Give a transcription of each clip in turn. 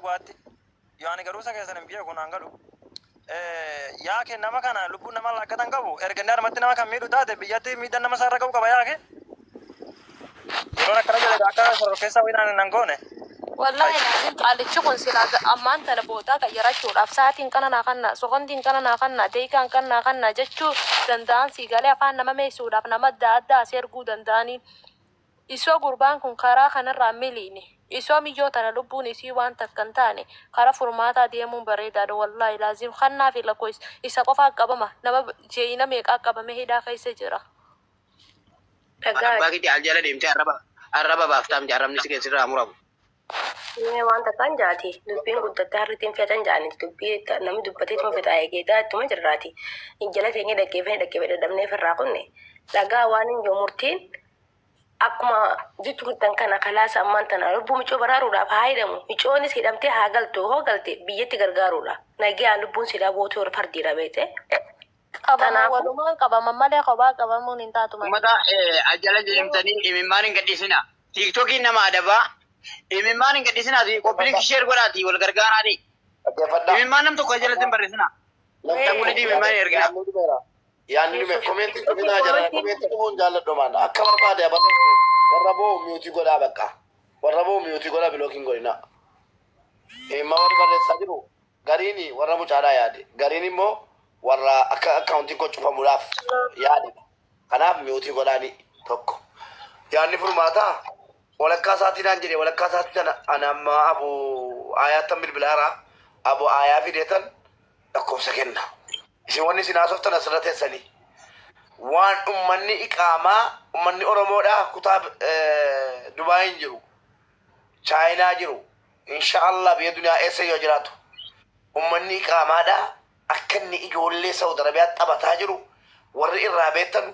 dhugaatti yaani garuu isa keessan hin bi'e kun hangalu yaa ke nama kana lubbuu nama lakkatan qabu erganni armatti nama kan miidhu taate biyyatti miidhan nama sarara qabu qaba yaa ke yeroo akkana jedhe akka sorokkeessa winaan nan goone wallahi lazim qaalichi kun sila ammaan tana boodaa gayyarachuudhaaf sa'aatiin kana naa kanna soqontiin kana naa kanna deekaan kana naa kanna jechuu danda'an siigalee afaan nama meessuudhaaf nama adda addaa asii erguu danda'anii isoo gurbaan kun karaa kanarraa miliini isoo miyyoo tana lubbuun isii waan takkan taane karaa furmaataa deemuun bareedaadha wallahi lazim kannaa fi lakkoo isa qofaa qabama nama jeeyina meeqaa qabame hidhaa keessa jira. Abbaa kiti aljala deemtee arraba baaftaam jaarramni si keessirraa muramu. Waan takkaan jaati dubbiin guddataa harritiin fe'atan jaanitti dubbii namni dubbatee tuma fetaa eegeetaa ittuma jirraati. Jala keenya dhaggeeffame dadhabnee firraa kunne dhagaa waan hin jiru murtiin akkuma jitu guddan kana kalaasa ammaan tana lubbuu micoo baraaruudhaaf haa hidhamu micoonis hidhamtee haa galtu hoo galte biyyatti gargaaruudha nagaa lubbuun sidaa bootuu warra fardiidha beete. Qabamu walumaan qabaman malee kophaa qabamuun hin taatu malee. Ummata ajala deemtanii imimmaan hin gadhiisina. Tiiktokiin nama adabaa imimmaan hin gadhiisina. Qophiin sheer godhaati wal gargaaraani. Imimmaan nam tokko ajalatti hin barreessina. Namni imimmaan hin ergina. Yaani nume komeenti kuminaa jira komeenti kumuun jaalladhu maana akka barbaade abarreessu warra boo miyuutii godhaa bakka warra boo miyuutii godhaa bilookiin godhina. Ma warri barreessaa jiru gariini warra mucaadhaa yaade gariin immoo warra akka akkaawuntiin koo cufamuudhaaf yaade kanaaf miyuutii godhaani tokko yaanni furmaataa walakkaa isaatii naan jedhe walakkaa isaatii sana anamma abu aayaattan bilbilaaraa abu aayaa fideetan lakkoofsa kenna. Isin wanni isin haasoftan asirra teessanii waan ummanni iqaamaa ummanni Oromoodha kutaa Dubaayin jiru Chaayinaa jiru inshaallah biyya duniyaa eessa yoo jiraatu ummanni iqaamaadha akka inni ijoollee Saudi Arabiyaa taphataa jiru warri irraa beektan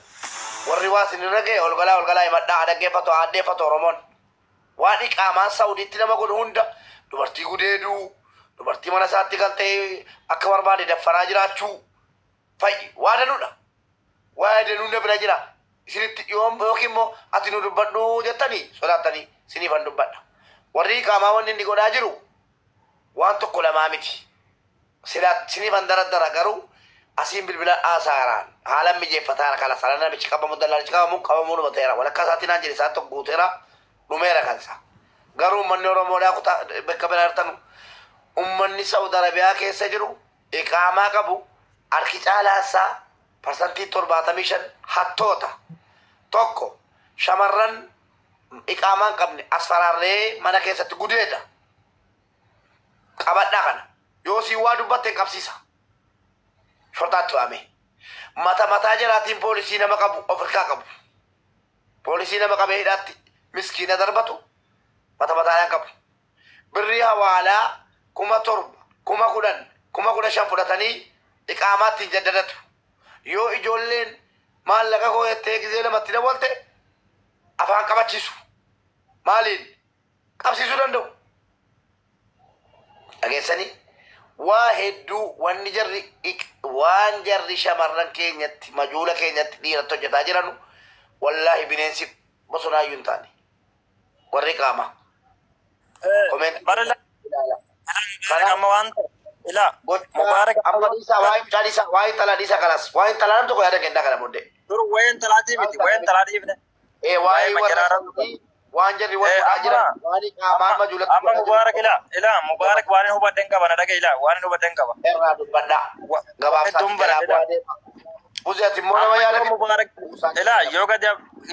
warri waa isin irra ga'e olgalaa himadhaa dhaggeeffatu Oromoon waan iqaamaa Saudiitti nama godhu hunda dubartii gudeeduu dubartii mana isaatti galtee akka barbaade daffaraa jiraachuu fayyi waa danuudha waa danuudha bira jira isinitti yoom yookiin immoo ati nu dubbadhu jettanii sodaatanii siniifan dubbadha warri qaamaa wanni inni godhaa jiru waan tokko lamaa miti siniifan daraddara garuu asiin bilbila haasaaraan haalan mijeeffataan kana sana namichi qabamu dallaalichi qabamuu dhumateera walakkaa isaatiin naan jedhe isaan tokko guuteera dhumeera kansa garuu ummanni Oromoodhaa kutaa bakka bira jirtan ummanni Saudi Arabiyaa keessa jiru iqaamaa qabu harki caalaasaa parsantii 75 hattoota tokko shamarran iqaamaa hin qabne asfaraarree mana keessatti gudeedha qabadhaa kana yoo siin waa dubbatte qabsiisa shortaatti waame mataa jiraatiin poolisii nama qabu ofirkaa qabu poolisii nama qabee hidhaatti miskiina darbatu mataadhaan qabu birrii hawaalaa 7,000 10,000 15,000 fudhatanii iqaamaatti jaddadatu yoo ijoolleen maallaqa koo jettee gizee lamatti dabalte afaan qabachiisu maaliin qabsiisuu danda'u dhageessanii waa hedduu waan jarri shamarran keenyatti majuula keenyatti dhiiratti hojjetaa jiranu wallaahi bineensi bosonaayyuu hin taane warri qaama amma waan ila mubarak waa'ee talaa dhiisaa kanas waa'ee talaa nam tokko yaada kennaa kana booddee dur waa'een talaatii miti waa'een talaa dhiifne waa'ee warra waan jarri waan jiran waan qaamaan majuulatti amma mubarak ila mubarak waan hubadden qaba na dhage ila waan hubadden qaba irraa dubbadhaa gabaabsaa Buziati immoo nama yaada mubarak ila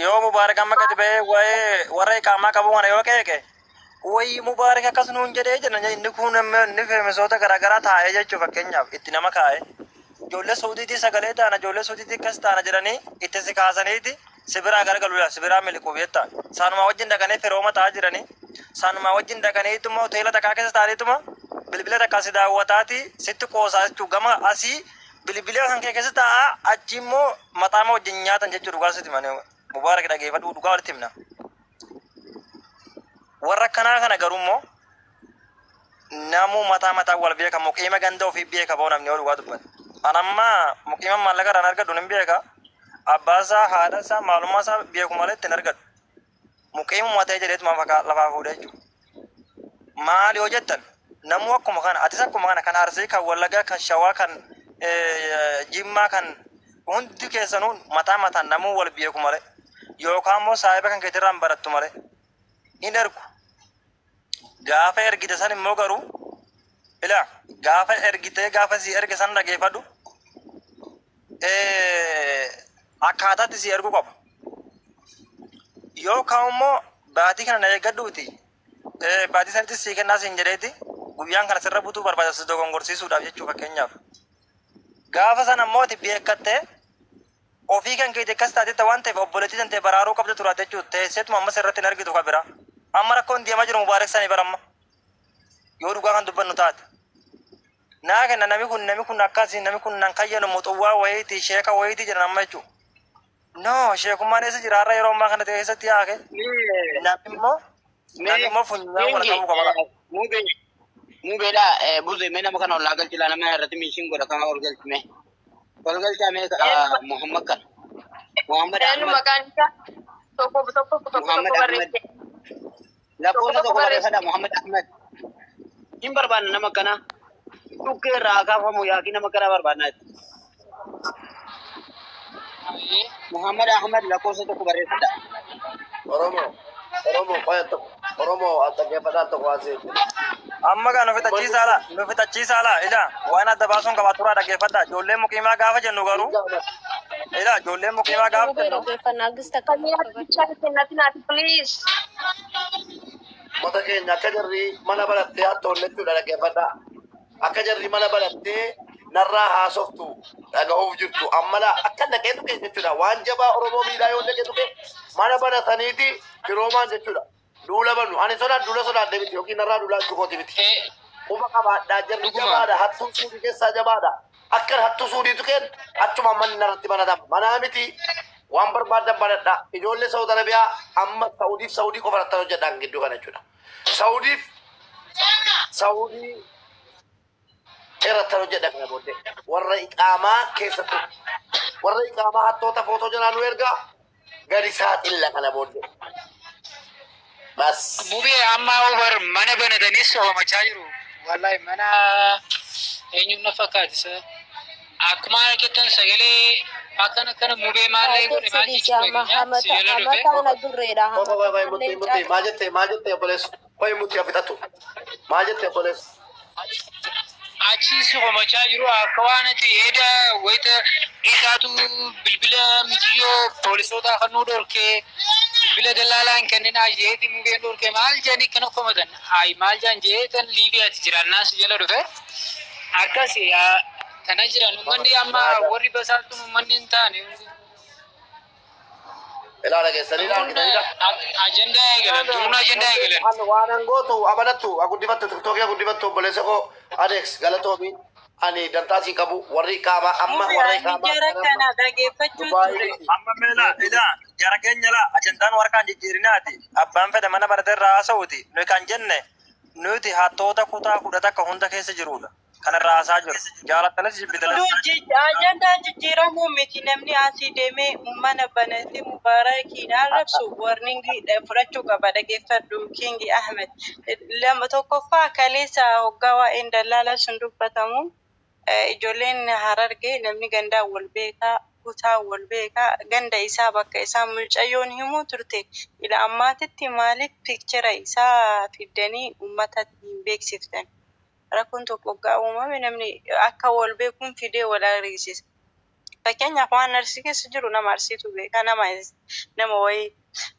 yoo mubarak amma gadi ba'ee waa'ee warra iqaamaa qabu kana yoo keeke way mubarak akkas nuun jedhee jenna inni kun inni feemisoota garaagaraa taa'ee jechuu fakkeenyaaf itti nama kaa'e ijoollee suudiitii sagalee taana ijoollee suudiitii akkas taana jedhanii itti si kaasaniiti sibiraa gargaluudha sibiraa miliquuf jetta saanuma wajjin dhaqanii firooma ta'aa jiranii saanuma wajjin dhaqaniituma hoteela takkaa keessa taa'aniituma bilbila takkaa si daawwataati sitti qoosaa jechuu gama asii bilbila kan kee keessa taa'aa achi immoo mataama wajjin nyaatan jechuu dhugaa sitti mane mubarak dhageeffadhu dhugaa walitti himna warra kanaa kana garummoo namu mataa wal beeka muqiima ganda ofii beeka boo namni ol waa dubbata anamma muqiima maallaqa irraan argadhu nin beeka abbaasaa haadhasaa maalummaa beeku malee ittiin argadhu muqiima matee jedheetuma lafaa fuudhee jechuudha maali yoo jettan namu akkuma kana atis akkuma kana kan Arsii kan Wallagaa kan Shawaa kan Jimmaa kan hundi keessanuu mataan namuu wal beeku malee yookaan immoo saahiba kan keetirraan barattu malee hin ergu. Gaafa ergite san immoo garuu ilaa gaafa ergitee gaafa si erge san dhageeffadhu akkaataatti si ergu qaba. Yookaan immoo baatii kana na eeggadhuuti baatii sanitti si kennaa siin jedheeti guyyaan kana sirra butuu barbaachisa dogongorsiisuudhaaf jechuu fakkeenyaaf. Gaafa sana immoo itti beekattee ofii kan keetii akkas taateetta waan ta'eef obboleettii tantee baraaruu qabda turaate jechuudha. Teesseetuma ammas irratti hin argitu kan biraa. Amma rakkoon deemaa jiru mubaarak sanii baramma. Yoo dhugaa kan dubbannu taate. Naa kenna namni kun akkasii namni kun nan kayyanu muxuwwaa wayiitii sheeka wayiitii jedhan amma jechuudha. No sheekummaan eessa jira har'a yeroo ammaa kana keessatti yaake. Namni immoo funyaan wal qabuu qaba. Muubeedha buze mee nama kana ollaa galchi nama irratti miishin godha kan ol galchime. Ol galchamee Muhammad kan. Muhammad Ahmed. Lakkoofsa tokko barreeffadha Muhammad Ahmed. Hin barbaanne nama kana. Dhukkee irraa kaafamu yaakiin nama kana barbaannaa. Muhammad Ahmed lakkoofsa tokko barreeffadha. Oromoo dhaggeeffataan tokko waan seetu. Amma kan nu fixachiisaala ila waan adda baasuun qabaa turaa dhaggeeffadha. Ijoolleen muqiimaa gaafa jennu garuu ila ijoolleen muqiimaa gaafa jennu. Mata keenya akka jarri mana barattee hattoon jechuudha dhaggeeffadha. Akka jarri mana barattee narraa haasoftu dhagahuuf jirtu ammala akka dhaqeetu keenya jechuudha. Waan jabaa Oromoo miidhaa yoo dhaqeetu kee mana barataniiti firoomaan jechuudha. Duula bannu ani duula sodaadde miti yookiin narraa duulaa jukooti miti. Quba qabaadhaa jarri jabaadha hattuu suudii keessaa jabaadha. Akka hattuu suudiitu keen achuma manni narratti banatama. Manaa miti waan barbaadan banadha. Ijoollee Saudi Arabiyaa amma Saudii qofa irratti hojjedhaan gidduu kana jechuudha. Saudii irratti hojjedha kana booddee warra iqaamaa keessattu warra iqaamaa hattoota footoo jalaa nu ergaa gadi saaxilla kana booddee. Bas. Mubee amma over mana banatanis soomachaa jiru. Wallahi mana eenyuun na fakkaatisa. Akkuma argitan sagalee akkana mubee maallee godhe maal jechuudha. Maal jettee obboleessu? Hoyi muti afixatu. Maal jettee obboleessu? Achi soomachaa jiru akka waan ati eeda wayita isaatu bilbila mitiyyoo poolisoota kan nu dhorkee bila dalalaan kennina jeeti mubeen dhorkee maal jedhanii kana komatan ay maal jedhan jeetan liibiyaati jiraannaa si jala dhufe akkasi kana jiran ummanni amma warri basaatu ummanni hin taane ilaala keessanii ajandaa eegalan duruun ajandaa eegalan waan angootu amanattu aguddifattu tiktookii aguddifattu obboleessa koo Adex galatoomi ani dantaasii qabu warri qaama amma warri qaama jara kana dhageeffachuu ture amma meela ila jara keenya la ajandaan warqaan jijjiirinaati abbaan fedha mana barate irraa haasa'uuti nuyi kan jenne nuti hattoota kutaa kudha takka hunda keessa jirudha kan irraa haasaa jiru jaalattanis jibbitalas ajandaa jijjiiramuu miti namni asii deemee mana banate mubaarakiin arrabsu warningii fudhachuu qaba dhageeffadhu Kingi Ahmed lama tokkoffaa kaleessa hoggaa waa'een dallaalaa sun dubbatamu ijoolleen Harargee namni gandaa wal beekaa kutaa wal beekaa ganda isaa bakka isaa mucayyoon himuu turte ila ammaatitti maaliif pikchera isaa fiddanii uummatatti hin beeksiftan rakkoon tokko gaa uumame namni akka wal beekuun fidee wal agarsiisa. Fakkeenyaaf waan Arsii keessa jiru nama Arsiitu beeka nama wayii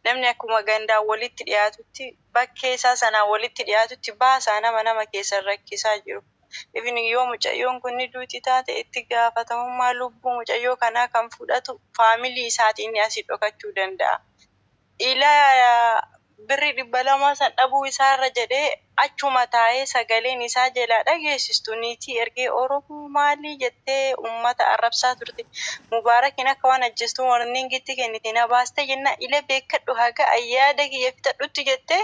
namni akkuma gandaa walitti dhiyaatutti bakkee isaa sanaa walitti dhiyaatutti baasaa nama keessa rakkisaa jiru. Ifin yoo mucayyoon kun ni duuti taate itti gaafatamummaa lubbuu mucayyoo kanaa kan fudhatu faamilii isaatiin asii dhokachuu danda'a. Ilaa birri 200 san dhabuu isaarra jedhee achuma taa'ee sagaleen isaa jalaa dhageessistu niitii ergee Oromoo maalii jettee uummata arrabsaa turte. Mubaarakiin akka waan ajjeestuu warningitti kennite na baaste jenna ila beekadhu haga ayyaada kiyya fixadhutti jettee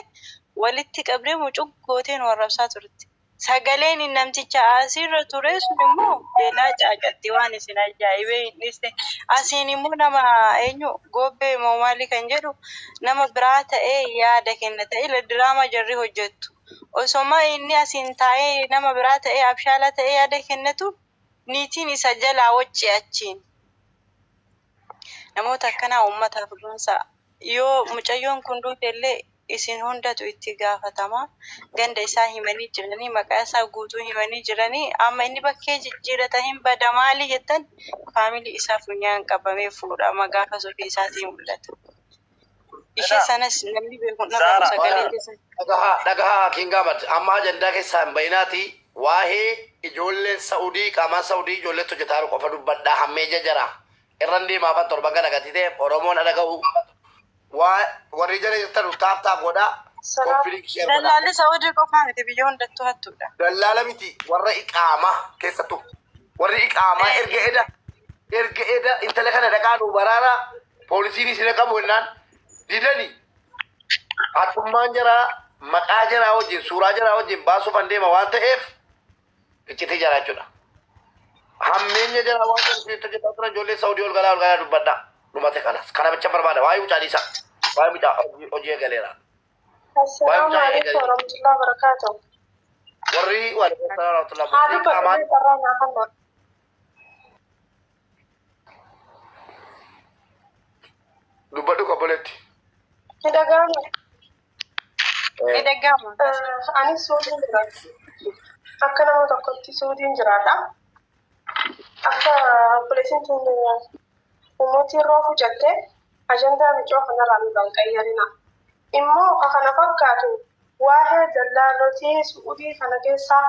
walitti qabdee mucuu gooteen arrabsaa turte. Sagaleen namticha asirra ture sun immoo beelaa caacatti waan isin ajaa'ibee hin dhiste. Asiin immoo nama eenyu gobbee moomaali kan jedhu nama biraa ta'ee yaada kenna ta'e diraamaa jarri hojjettu. osoma inni asiin taa'ee nama biraa ta'ee abshaala ta'ee yaada kennatu niitiin isa jalaa wacci achiin. Namoota akkanaa uummataaf dhuunsa yoo mucayyoon kun duutellee isin hundatu itti gaafatama. Ganda isaa himanii jiranii maqaa isaa guutuu himanii jiranii amma inni bakkee jijjiirata hin bada maali jettan faamilii isaa funyaan qabamee fuudhama gaafa ofii isaatii mul'ata. Ishee sanas namni beekuun dhabu sagalee keessa. Dhagahaa Kingabat amma ajandaa keessaa hin bayinaati waa'ee ijoolleen Saudii qaamaan Saudii ijoolleetu hojjetaa qofa dubbadhaa hammee jajara. Irran deemaa afaan torban kana gati ta'e Oromoon dhaga'u warri jala jirtan taaf godhaa. Dallaalli Saudii qofaa miti biyya hundattuu hattuudha. Dallaala miti warra iqaamaa keessattuu warri iqaamaa erga eda intala kana dhaqaadhu baraara poolisiin isin qabu jennaan didanii hatummaan jiraa maqaa jiraa wajjin suuraa jiraa wajjin baasuuf an deema waan ta'eef iccitee jira jechuudha. Hammeenya jira waan ta'eef hojjetaa turan ijoollee Saudii ol galaa dubbadhaa dhumate kanas kana bicha barbaada waa'ee mucaa dhiisaa waa'ee mucaa hojii eegaleera. Assalamu alaikum warahmatullahi wabarakatuh. Warri warahmatullahi wabarakatuh. Dubbadhu qabaletti. Hidagama. Hidagama. Ani Suudiin jira. Akka nama tokkotti Suudiin jiraadha. Akka obboleettiin tun uummatii roofu jettee ajandaa micoo kanarraa nu qayyarina. Immoo kana fakkaatu waa'ee dallaalotii Suudii kana keessaa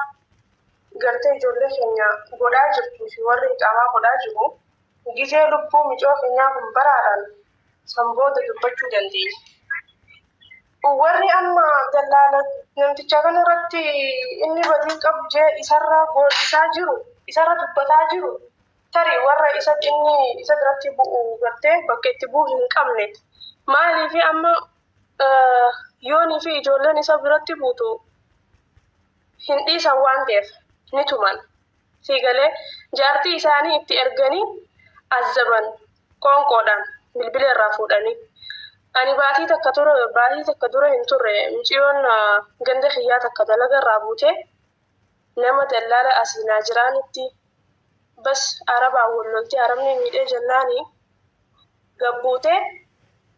gartee ijoollee keenya godhaa jirtuu fi warri iqaamaa godhaa jiru gizee lubbuu micoo keenyaa kun baraaran sanbooda dubbachuu dandeenya. Warri amma dallaala namticha kanarratti inni badii qabu jee isarra boodisaa jiru isarra dubbataa jiru tarii warra isa inni isa biratti bu'u gartee bakka itti bu'u hin qabne maaliif amma yoonii fi ijoolleen isa biratti buutu hin dhiisan waan ta'eef ni tuman. Siigalee jaartii isaanii itti erganii azzaban qoonqoodhaan bilbila irraa fuudhanii. Ani baatii takka dura hin turre muciyoon ganda kiyyaa takka dalaga irraa buute nama dallaala asiinaa jiraanitti bas arabaan wallolti arabni miidhee jennaanii gabbuute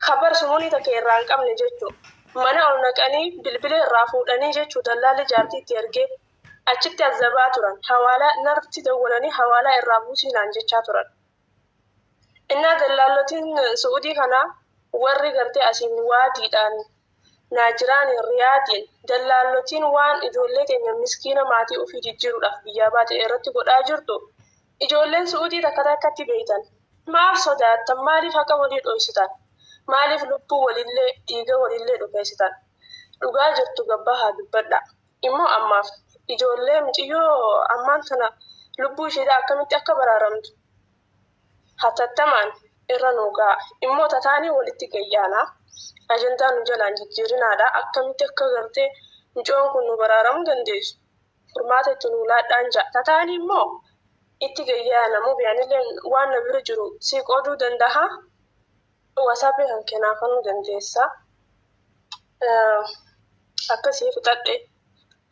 kabar sumunii takka irraa hin qabne jechuudha. Mana ol naqanii bilbila irraa fuudhanii jechuu dallaalli jaartii itti ergee achitti azzabaa turan. Hawaalaa narratti dawwalanii hawaalaa irraa buusinaan jechaa turan. Innaa dallaallotiin Suudii kanaa warri gartee asiin waadiidhaan naajiraan riyaadiin dallaallotiin waan ijoollee keenya miskiina maatii ofii jijjiiruudhaaf biyyaa baate irratti godhaa jirtu. Ijoolleen Suudii takka takkatti beeytan. Maaf sodaattan? Maaliif haqa walii dhoysitan? Maaliif lubbuu walillee dhiiga walillee dhugeessitan? Dhugaa jirtu gabbaa haa dubbadha. Immoo ammaaf ijoollee muciyyoo ammaan tana lubbuu isheedhaa akkamitti akka baraaramtu hatattamaan irra nuugaa. Immoo tataanii walitti gayyaanaa ajandaa nu jalaan jijjiirinaadha. Akkamitti akka gartee mucoon kun nu baraaramuu dandeessu? Furmaata itti nuu laadhaan ja'a. Tataanii immoo itti gayyaanamu biyaanillee waan na bira jiru sii qooduu danda'a. Wasaappii kan kennaa kan nu dandeessa. Akkasii fixadhe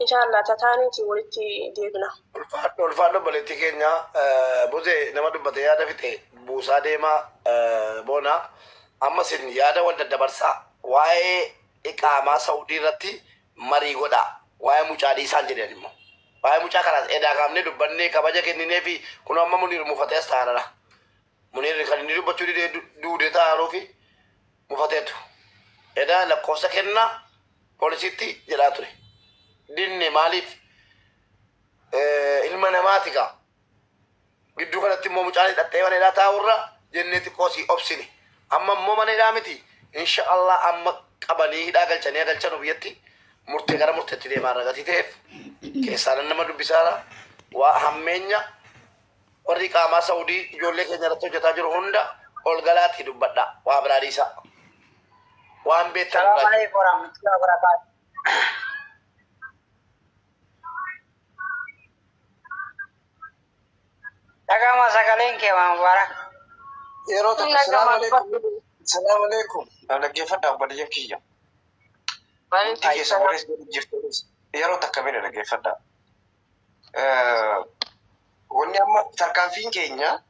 inshaallah tataaniitiin walitti deebina. Ulfaadho baleetti keenya buzee nama dubbate yaada fixe buusaa deemaa boona amma sin yaada wal daddabarsaa waa'ee iqaamaa Saudii irratti marii godhaa waa'ee mucaa dhiisaan jedhan immoo waa'ee mucaa kanaas edaa kaafnee dubbannee kabaja kenninee fi kun amma Muniir mufatee as taa'anadha. Muniir kan inni dubbachuu duudee taa'anuu fi mufateetu edaa lakkoofsa kennaa poolisiitti jedhaa ture. Dinne maaliif ilma namaati kaa gidduu kanatti immoo mucaan hidhattee mana hidhaa taa'urra jennee xiqqoosii obsine amma immoo mana hidhaa miti inshaallah amma qabanii hidhaa galchanii galchanu biyyatti murtee gara murteetti deemaa irra gatii ta'eef keessaan nama dubbisaara waa hammeenya warri qaamaa Saudii ijoollee keenya irratti hojjetaa jiru hunda ol galaatii dubbadha waa biraa dhiisaa waan beektan Dhagama sagaleen kee waan mubarak. Yeroo tokko salaamu alaikum. Dhaggeeffadhaa obboleeyyan kiyya. Wanti keessa warrees jirtus yeroo takka mee dhaggeeffadha. Wanni amma tarkaanfiin keenya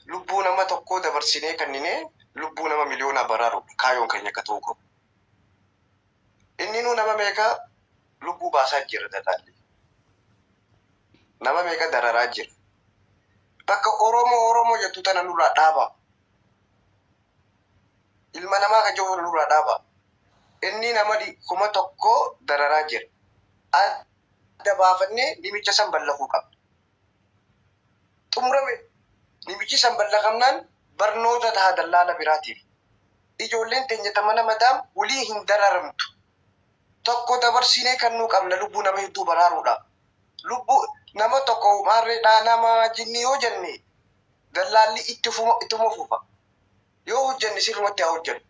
lubbuu nama tokkoo dabarsinee kenninee lubbuu nama miliyoonaa baraaru kaayoon keenya akka ta'u qabu. Inni nu nama meeqa lubbuu baasaa jira dadaalli. Nama meeqa dararaa jira. Bakka Oromoo jettu tana nurraa dhaaba. Ilma namaa kan jiru nurraa dhaaba. Inni nama kuma tokko dararaa jira. Adda baafannee nimicha san ballaquu qabna. Xumurame nimichi san ballaqamnaan barnoota ta'a dallaala biraatiif. Ijoolleen teenya mana madaam walii hin dararamtu. Tokko dabarsinee kan nuu qabna lubbuu nama hedduu baraaruudha. Lubbuu nama tokko maarreedhaa nama jinni yoo jenne dallaalli ittuma fufa. Yoo hojjenne sirrumatti haa hojjennu.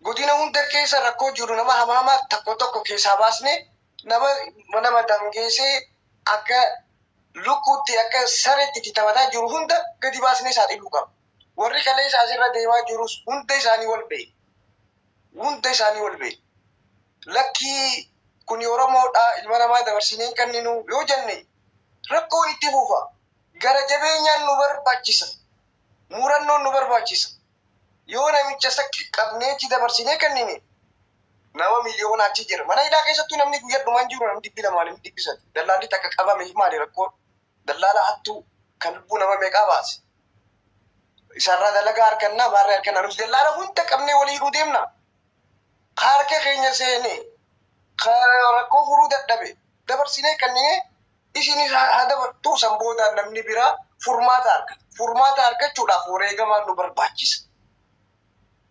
Godina hunda keessa rakkoo jiru nama hamaa tokko keessaa baasne nama dangeessee akka lukkuutti akka sareetti itti taphataa jiru hunda gadi baasnee saaxiluu qaba. Warri kalee isaa asirra deemaa jirus hunda isaanii wal beeyi. Hunda isaanii wal beeyi. Lakkii kun Oromoodhaa ilma namaa dabarsinee kenninu yoo jenne rakkoon itti fufa. Gara jabeenyaan nu barbaachisa. Murannoon nu barbaachisa. Yoo namicha sakki qabneechi dabarsinee kennine nama miliyoonaa achi jira. Mana hidhaa keessattuu namni guyyaa dhumaan jiru namni 200 namni 100. Dallaalli takka qabame maali rakkoon? Dallaala hattuu kan lubbuu nama meeqaa baase? Isarraa dalagaa harkannaa baarree harkannaa nuti dallaala hunda qabnee walii hidhuu deemna. Harka keenya seenee rakkoo furuu dadhabe dabarsinee kennine isinis haa dabartuu san boodaan namni biraa furmaata argata. Furmaata argachuudhaaf wareegamaan nu barbaachisa.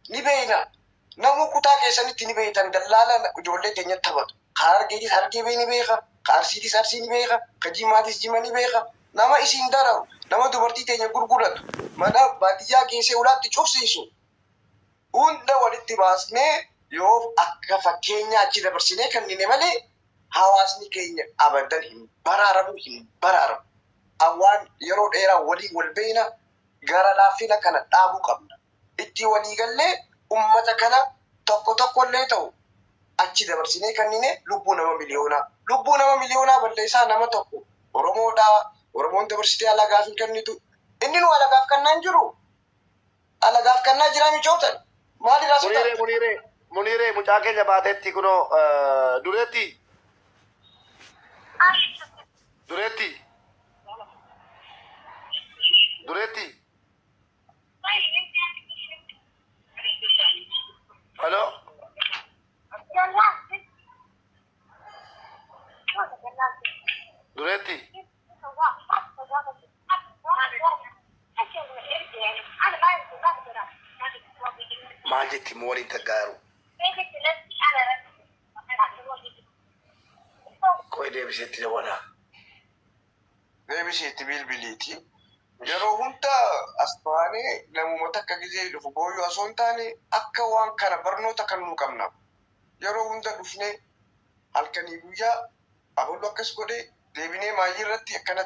Ni beeyna. Namu kutaa keessanitti ni beeytan dallaala ijoollee keenya taphatu. Hargeetis hargee bee ni beeka. Arsiitis arsii ni beeka. Jimaatis jima ni beeka. Nama isiin dararu. Nama dubartii teenya gurguratu. Mana baadiyyaa keessee ulaatti cufsiisu. Hunda walitti baasnee yoo akka fakkeenya achi dabarsinee kennine malee hawaasni keenya abadan hin baraaramu. Awwaan yeroo dheeraa waliin wal beeyna gara laaffina kana dhaabuu qabna. Itti walii gallee ummata kana tokkollee ta'u achi dabarsinee kennine lubbuu nama miliyoonaa. Lubbuu nama miliyoonaa balleessaa nama tokko Oromoodhaa. Oromoon dabarsitee alagaaf hin kennitu. Inni nu alagaaf kannaan jiru. Alagaaf kannaa jiraa michootan. Maalirraa sotaa? Muniiree mucaa keenya baateetti kunoo dureetti. Halo. Dureetti. Maal jetti moo waliin taggaaru? Koy deebiseetti dabala. Deebiseetti bilbiliiti. Yeroo hunda as baanee namoota akka gisee dhufu booyyoo osoo hin taane akka waan kana barnoota kan nuu qabna. Yeroo hunda dhufnee halkanii guyyaa abollu akkas godhee deebinee maayii irratti akkana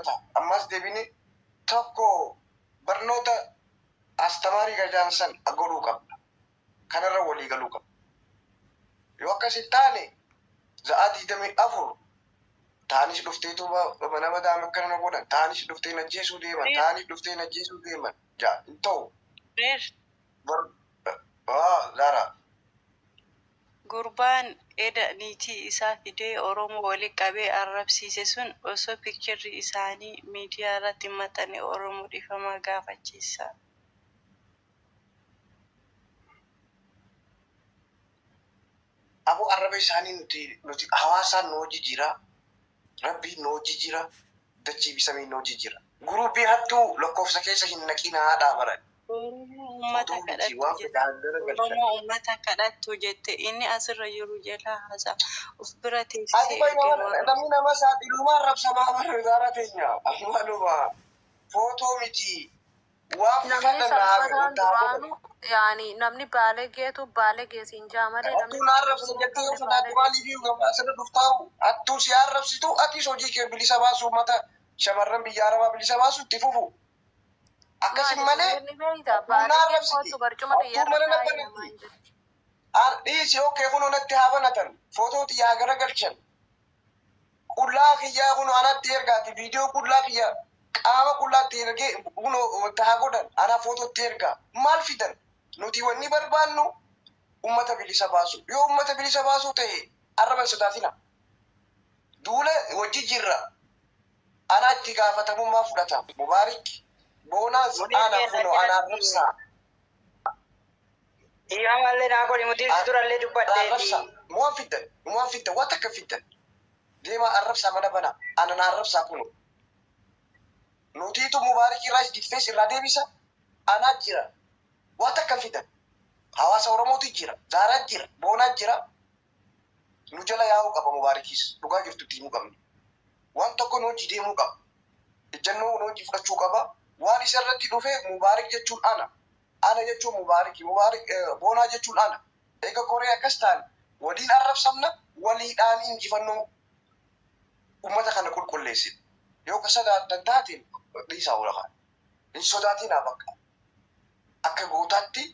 ta'a. Ammas deebinee tokko barnoota astamaarii gajaansan godhuu qabna. Kanarra walii galuu qabna. Yoo akkas hin taane za'aa 24 taanis dhufteetu mana madaam akkana na godhan. Taanis dhuftee najjeesuu deeman. Taanis dhuftee najjeesuu deeman. Jaa hin ta'u. Zara. Gurbaan eda niitii isaa fidee Oromoo waliin qabee arrabsiise sun osoo pikchirri isaanii miidiyaa irratti maxxane Oromoo dhiifamaa gaafachiisa. Abu arraba isaanii nuti hawaasaan noo jijjiira. Rabbiin noo jijjiira. Dachii bisamii noo jijjiira. Gurubii hattuu lakkoofsa keessa hin naqinaa dhaabaran. Oromoo uummata kadhattu jette inni asirra jiru jala haasaa of bira teessisee namni nama saaxilumaa rabsamaa bara zaara teenya ammaluma footoo miti waan yani namni baalegeetu baalegeesiin jaamale namni arrabsa jettee yoo fudhate maaliif asirra dhuftaa'u attuu si arrabsitu atis hojii kee bilisa baasu uummata shamarran biyya arabaa bilisa baasu itti fufu. Akkasin malee humna arrabsiti. Attuu mana nabbanetti. dhiisi okkee kun onatti haa banatan footooti yaa garagalchan qullaa kiyyaa kun anatti ergaati viidiyoo qullaa kiyya qaama qullaatti ergee kun haa godhan ana footootti ergaa maal fidan nuti wanni barbaannu ummata bilisa baasu yoo ummata bilisa baasu ta'e arraba sodaatina duule wajji jirra ana itti gaafatamummaa fudhata mubaarik boonaas ana kuno ana rabsaa Iya malee naa godhi mutiin durallee dubbadheeti. Muwaan fiddan waan takka fiddan deema arrabsaa mana bana ana na arrabsaa kuno nutiitu mubaarik irraa difees irraa deebisa anaa jira waan takka fiddan hawaasa oromooti jira zaaraa jira boonaa jira nu jala yaa'uu qaba mubaarikiis dhugaa jirtutti himuu qabni waan tokko nu hojii deemuu qaba ejjennoo nu hojii fudhachuu qaba waan isa irratti dhufe mubaarik jechuun ana jechuun mubaarik boonaa jechuun ana eega koree akkas ta'an waliin arrabsamna waliidhaan injifannoo ummata kana qulqulleessin yoo ka sodaatan taateen dhiisaa oolaqaan hin sodaatinaa bakka akka gootaatti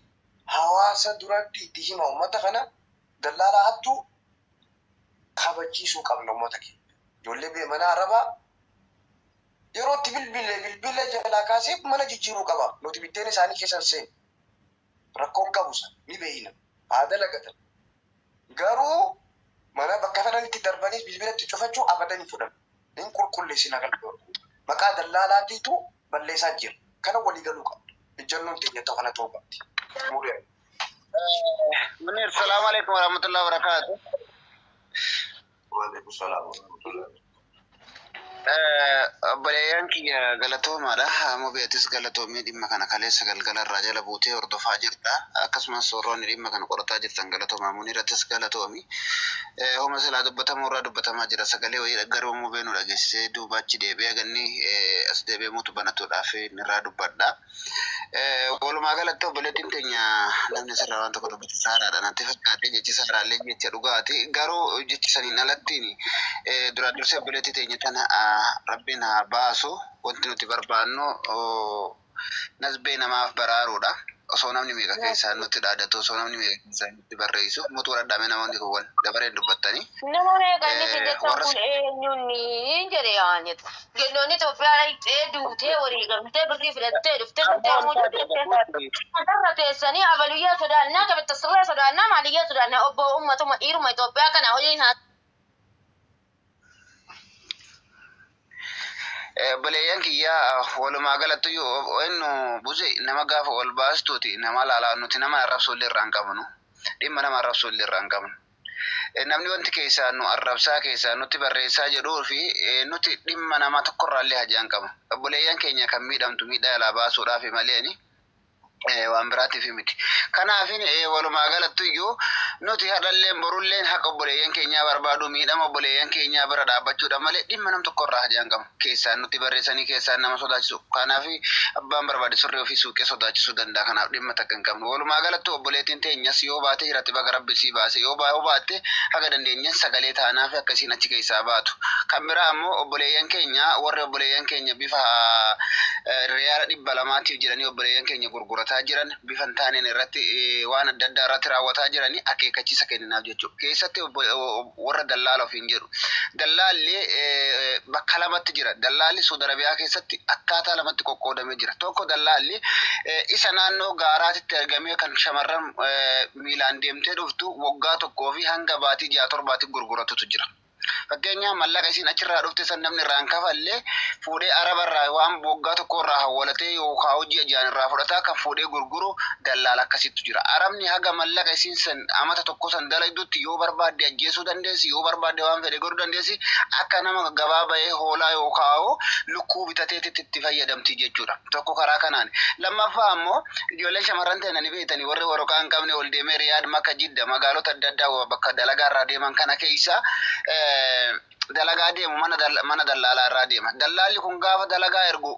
hawaasa duratti itti hima ummata kana dallaalaa hattuu kabachiisuu qabna ummata keenya ijoollee beemanaa arabaa yerootti bilbila jalaa kaasee mana jijjiiruu qaba nuti bitteen isaanii keessan seen rakkoon qabusa ni beeyna haa dalagatan garuu mana bakka fedhanitti darbaniis bilbilatti cufachuu abadanii fudhan hin qulqulleessina galboo maqaa dallaalaatiitu balleessaa jira kana walii galuu qabna ejjannoon teenya ta'u kana ta'uu qabdi muree Munir, assalamu alaikum warahmatullahi wabarakatuh. Waalaikumsalam warahmatullahi Obboleeyyan kiyya galatoomaadha. Ammoo beetis galatoomii dhimma kana kaleessa galgalarraa jala buutee hordofaa jirta. Akkasumas soorroonni dhimma kana qorataa jirtan galatoomaa Munirattis galatoomi. Homa silaa dubbatamuurraa dubbatamaa jira. Sagalee wayii garuu immoo beenu dhageessisee duuba achi deebi'ee ganni as deebi'ee muutu banatuudhaaf irraa dubbadha. Walumaa galatti obboleettiin keenya namni sirraa waan tokko dubbatu saaraadha. Natti fakkaatee jechi saaraallee jecha dhugaati. Garuu jechi saniin alattiin duraan dursee obboleettii teenya tana rabbiin haa baasu wanti nuti barbaannu nasbee namaaf baraaruudha. Osoo namni meeqa keessaa nutti dhaadatu osoo namni meeqa keessaa nutti barreessu mutu radhame namoonni kun dabareen dubbattanii. Nama meeqa inni fijataan kun eenyuuni jedhe yaa'aniitu. Gennoonni Itoophiyaa dhaqxee duutee walii gamtee birrii fidattee dhuftee asirra teessanii abaliyyaa sodaannaa qabetta sirraa sodaannaa maaliyyaa sodaannaa obbo ummatuma dhiiruma Itoophiyaa kana hojiin haa Obboleeyyan kiyyaa walumaa galatti inni buze nama gaafa ol baastuuti nama laalaa nuti nama arrabsuullee irraa hin qabnu dhimma nama arrabsuullee irraa hin qabnu. Namni wanti keessaa nu arrabsaa keessaa nutti barreessaa jedhuu fi nuti dhimma nama tokkorraallee hajaa hin qabnu. Obboleeyyan keenya kan miidhamtu miidhaa alaa baasuudhaaf maleeni waan biraatiif miti. Kanaaf walumaa galatti iyyuu nuti hadhalleen borulleen haqa obboleeyyan keenyaa barbaadu miidhama obboleeyyan keenyaa bira dhaabbachuudha malee dhimma nam tokkorraa hajaa hin qabnu. Keessaan nutti barreessanii keessaan nama sodaachisu. Kanaaf abbaan barbaade surree ofii suuqee sodaachisuu danda'a. Kanaaf dhimma takka hin qabnu. Walumaa galatti obboleettiin teenyas yoo baate jiratti baga rabbi sii baase yoo baatte haga dandeenyeen sagalee taanaaf akkasiin achi keessaa baatu. Kan biraa ammoo obboleeyyan keenya warri obboleeyyan keenya bifa riyaala 200 jedhanii obboleeyyan keenya gurgurataa jiran bifa hin taaneen irratti waan adda addaa irratti raawwataa jiranii akeekkachiisa kenninaaf jechuudha. Keessatti warra dallaala ofiin jedhu. Dallaalli bakka lamatti jira. Dallaalli Saudi Arabiyaa keessatti akkaataa lamatti qoqqoodamee jira. Tokko dallaalli isa naannoo gaaraatitti argamee kan shamarran miilaan deemtee dhuftu waggaa tokkoo fi hanga baatii 6-7 gurguratutu jira. Fakkeenyaaf mallaqa isiin achirraa dhufte san namni irraan kafallee fuudhee arabarraa waan waggaa tokkorraa hawwalatee yookaan hojii ajaan irraa fudhataa kan fuudhee gurguru dallaala akkasitti jira. Arabni haga mallaqa isiin san amata tokko san dalagdutti yoo barbaadde ajjeesuu dandeessi yoo barbaadde waan fedhe godhuu dandeessi akka nama gabaa bahee hoolaa yookaan lukkuu bitateetti itti fayyadamti jechuudha. Tokko karaa kanaan. Lammaffaa ammoo ijoollee shamarran ta'an ni beektanii warri waraqaa hin qabne ol deemee Riyaad Makka Jidda magaalota adda addaa bakka dalagaa irraa deeman kana keessa dalagaa deemu mana dallaalaa irraa deema. Dallaalli kun gaafa dalagaa ergu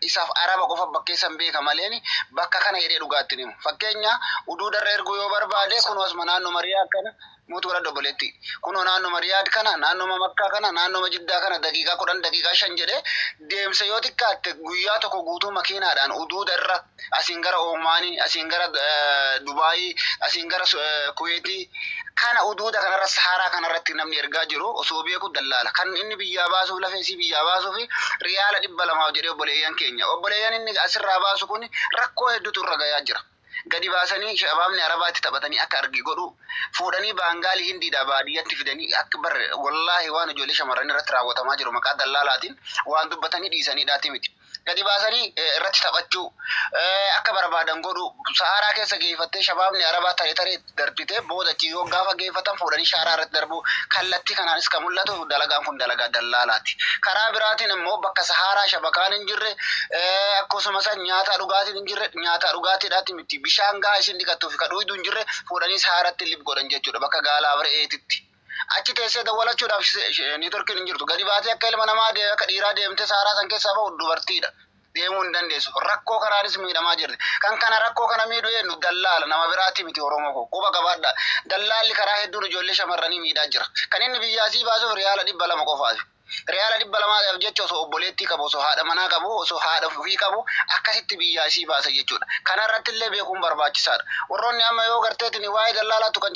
isaaf araba qofa bakkeessan beeka maleeni bakka kana jedhee dhugaatti himu. Fakkeenya uduu darra ergu yoo barbaade kun asuma naannoo Mariyaa akkana mutu godhadhu obboleetti. Kunoo naannoma Riyaad kana, naannoma Makkaa kana, naannoma Jiddaa kana daqiiqaa 10 daqiiqaa 5 jedhee deemsa yoo xiqqaatte guyyaa tokko guutuu makiinaadhaan uduuda irra asiin gara Oomaanii, asiin gara Dubaayii, asiin gara Kuweetii kana uduuda kanarra Saharaa kanarratti namni ergaa jiru osoo beeku dallaala. Kan inni biyyaa baasuuf lafeesii biyyaa baasuuf riyaala 200 jedhee obboleeyyan keenya. Obboleeyyan inni asirraa baasu kun rakkoo hedduutu irra gayaa jira. Gadi baasanii shabaabni Arabaatti taphatanii akka argi godhu fuudhanii baangaalii Hindiidhaa baadiyyatti fidanii akka barre wallaahi waan ijoollee shamarran irratti raawwatamaa jiru maqaa dallaalaatiin waan dubbatanii dhiisanii dhaati miti. Gadi baasanii irratti taphachuu akka barbaadan godhu Saharaa keessa geeffattee shabaabni Arabaa taree darbitee boodachi yoo gaafa geeffatan fuudhanii shaaraa irratti darbu kallattii kanaanis kan mul'atu dalagaan kun dalagaa dallaalaati. Karaa biraatiin immoo bakka Saharaa shabakaan hin jirre akkasumas nyaata dhugaatiin hin jirre nyaata dhugaatiidhaati miti bishaan gahaa isin dhiqattuu fi kadhuutu hin jirre fuudhanii Saharaatti lif godhan jechuudha bakka gaalaa re'eetitti. Achi teessee dawwalachuudhaaf niitorkiin hin jirtu. Gadi baatee akka ilma namaa akka dhiiraa deemtee Saharaa san keessaa bahu dubartiidha. Deemuu hin dandeessu. Rakkoo kanaanis miidhamaa jirti. Kan kana rakkoo kana miidhu eenyu dallaala nama biraati miti Oromoo koo. Quba qabaadha. Dallaalli karaa hedduun ijoollee shamarranii miidhaa jira. Kan inni biyyaasii baasuuf riyaala 200 qofaati. Riyaala 200 jecha osoo obboleettii qabu, osoo haadha manaa qabu, osoo haadha ofii qabu akkasitti biyyaasii baasa jechuudha. Kanarratti illee beekuun barbaachisaadha. Warroonni amma yoo garteetiin waa'ee dallaalaatu kan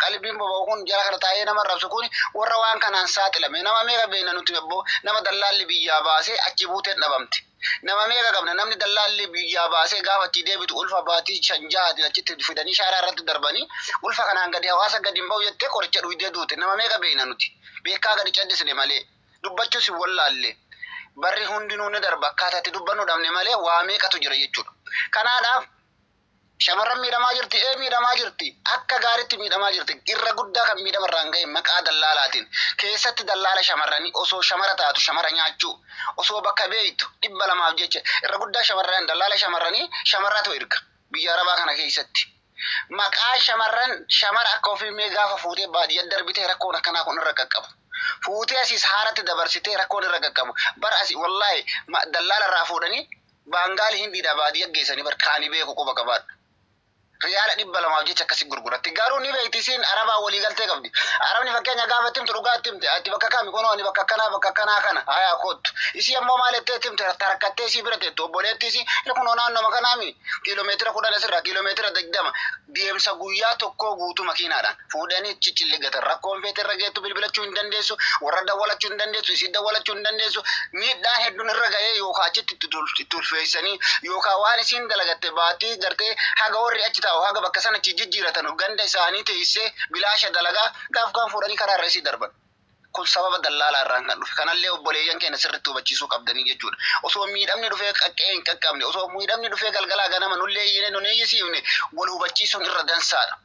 qalbiin boba'u kun jala kana taa'ee nama rabsu kun warra waan kanaan saaxilame. Nama meeqa beekna nuti abbo nama dallaalli biyyaa baasee achi buuteen dhabamti. Nama meeqa qabna namni dallaalli biyyaa baasee gaafa achi deebitu ulfa baatii 5 achitti fidanii shaaraa irratti darbanii ulfa kanaan gadi hawaasa gadi hin bahu jettee qoricha dhuydee duute. Nama meeqa beekna nuti beekaa gadi caddisne malee. Dubbachuus hin wallaalle barri hundinuu ni darba akkaataatti dubbannu dhabne malee waa meeqatu jira jechuudha. Kanaadhaaf shamarran miidhamaa jirti miidhamaa jirti akka gaariitti miidhamaa jirti irra guddaa kan miidhamarraan ga'e maqaa dallaalaatiin keessatti dallaala shamarranii osoo shamara taatu shamara nyaachuu osoo bakka beeytu 200 jecha irra guddaa shamarran dallaala shamarranii shamarratu erga biyya Arabaa kana keessatti. Maqaa shamarran shamara akka ofii gaafa fuutee baadiyyaa darbitee rakkoon akkanaa kun irra qaqqabu. Fuutee asii Saharaatti dabarsitee rakkoon irra qaqqabu. Bara asii wallaahi dallaala irraa fuudhanii baangaalii Hindiidhaa baadiyyaa geessanii barkaanii beeku quba qabaadha. Riyaala 200 jecha akkasii gurguratti. Garuu ni beekti isiin Arabaa walii galtee qabdi. Arabni fakkeenya gaafa timtu dhugaatti himte ati bakka kami kunoo ani bakka kanaa kana hayaa kootu. Isii ammoo maal jettee timte tarakkattee isii bira teettu obboleetti isii kunoo naannoma kanaami kiiloomeetira 10 asirraa kiiloomeetira 20 deemsa guyyaa tokkoo guutuu makiinaadhaan fuudhanii ciccilligatan rakkoon feete irra geettu bilbilachuu hin dandeessu warra dawwalachuu hin dandeessu isii dawwalachuu hin dandeessu miidhaan hedduun irra ga'ee yookaan achitti itti ulfeessanii yookaan waan isiin dalagatte baatii gartee haga warri achi haga bakka sana jijjiiratan ganda isaanii teessee bilaasha dalagaa gaaf fuudhanii karaa irra isii darban. Kun sababa dallaalaa irraan kan dhufe. Kanallee obboleeyyan keenya sirriitti hubachiisuu qabdanii jechuudha. Osoo miidhamni dhufee qaqqee hin qaqqabne, osoo miidhamni dhufee galgalaa ganama nullee iyyine nun eeyyisiifne wal hubachiisuun irra dansaadha.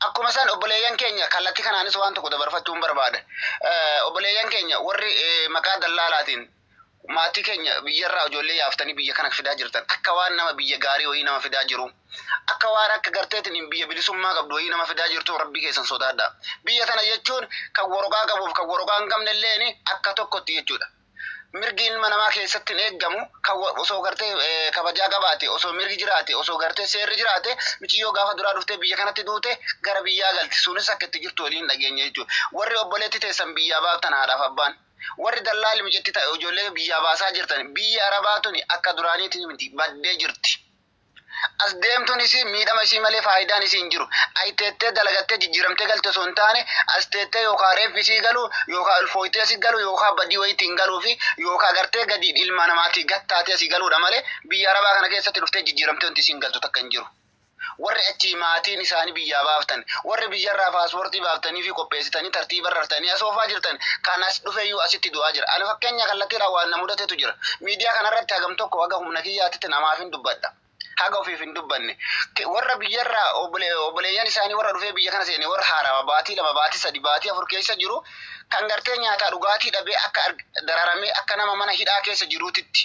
Akkuma san obboleeyyan keenya kallattii kanaanis waan tokko dabarfachuun barbaada. Obboleeyyan keenya warri maqaa dallaalaatiin maatii keenya biyyarraa ijoollee yaaftanii biyya kana fidaa jirtan akka waan nama biyya gaarii wayii nama fidaa jiru akka waan akka garteetiin biyya bilisummaa qabdu wayii nama fidaa jirtu rabbii keessan sodaadha. Biyya tana jechuun kan woroqaa qabuuf kan woroqaa hin qabnellee akka tokkotti jechuudha. Mirgi ilma namaa keessatti hin eeggamu kan osoo gartee kabajaa qabaate osoo mirgi jiraate osoo gartee seerri jiraate michiyyoo gaafa duraa dhuftee biyya kanatti duute gara biyyaa galti sunis akka itti jirtu waliin dhageenya jechuudha. Warri obboleetti teessan biyyaa baaftan haadhaaf abbaan. Warri dallaalli mijetti ta'e ijoollee biyyaa baasaa jirtan biyya Arabaa tuni akka duraaniitiin miti baddee jirti. As deemtuun isii miidhama isii malee faayidaan isii hin jiru. Ayiteettee dalagattee jijjiiramtee galte osoo hin taane as teettee yookaan reeffi isii galu yookaan ulfooytee asii galu yookaan badii wayiitti hin galuu fi yookaan gartee gadi ilma namaatii gattaatee asii galuudha malee biyya Arabaa kana keessatti dhuftee jijjiiramtee wanti isiin galtu takka hin jiru. Warri achi maatiin isaanii biyyaa baaftan warri biyyarraa paaspoortii baaftanii fi qopheessitanii tartiiba rartanii asoofaa jirtan kanas dhufeeyyuu asitti du'aa jira. Ani fakkeenya kallattiidhaan waan na mudatetu jira. Miidiyaa kanarratti hagam tokko haga humna kiyyaatitti namaaf hin dubbadha. Haga ofiif hin dubbanne. Warra biyyarraa obboleeyyan isaanii warra dhufee biyya kana seenee warra haarawaa baatii 2 baatii 3 baatii 4 keessa jiru kan gartee nyaataa dhugaatii dhabee akka dararamee akka nama mana hidhaa keessa jiruutitti.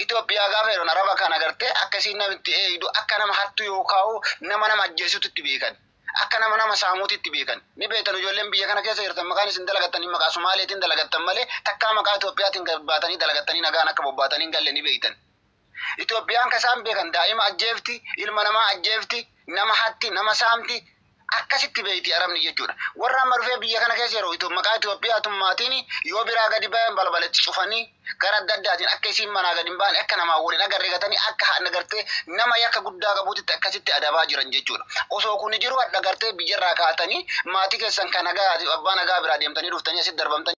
Itoophiyaa gaafa jedhan Araba kana gartee akkasiin namitti eeydu akka nama hattu yookaan nama ajjeesuutti beekan. Akka nama saamuutitti beekan. Ni beektan ijoolleen biyya kana keessa jirtan maqaan isin dalagatanii maqaa Somaaleetiin dalagattan malee takkaa maqaa Itoophiyaatiin baatanii dalagatanii nagaan akka bobbaatanii galle ni beektan. Itoophiyaan kasaan beekan daa'ima ajjeefti, ilma namaa ajjeefti, nama hatti, nama saamti. akkasitti beeyti arabni jechuudha. Warra amma dhufee biyya kana keessa yeroo maqaa Itoophiyaa tummaatiin yoo biraa gadi bayan balbalatti cufanii gara adda addaatiin akka isiin manaa gadi hin baane akka namaa waliin agarree gatanii akka haadha gartee nama yakka guddaa qabuutitti akkasitti adabaa jiran jechuudha. Osoo kun jiru hadha gartee biyyarraa kaatanii maatii keessan kan nagaa abbaa nagaa biraa deemtanii dhuftanii asitti darbamtanii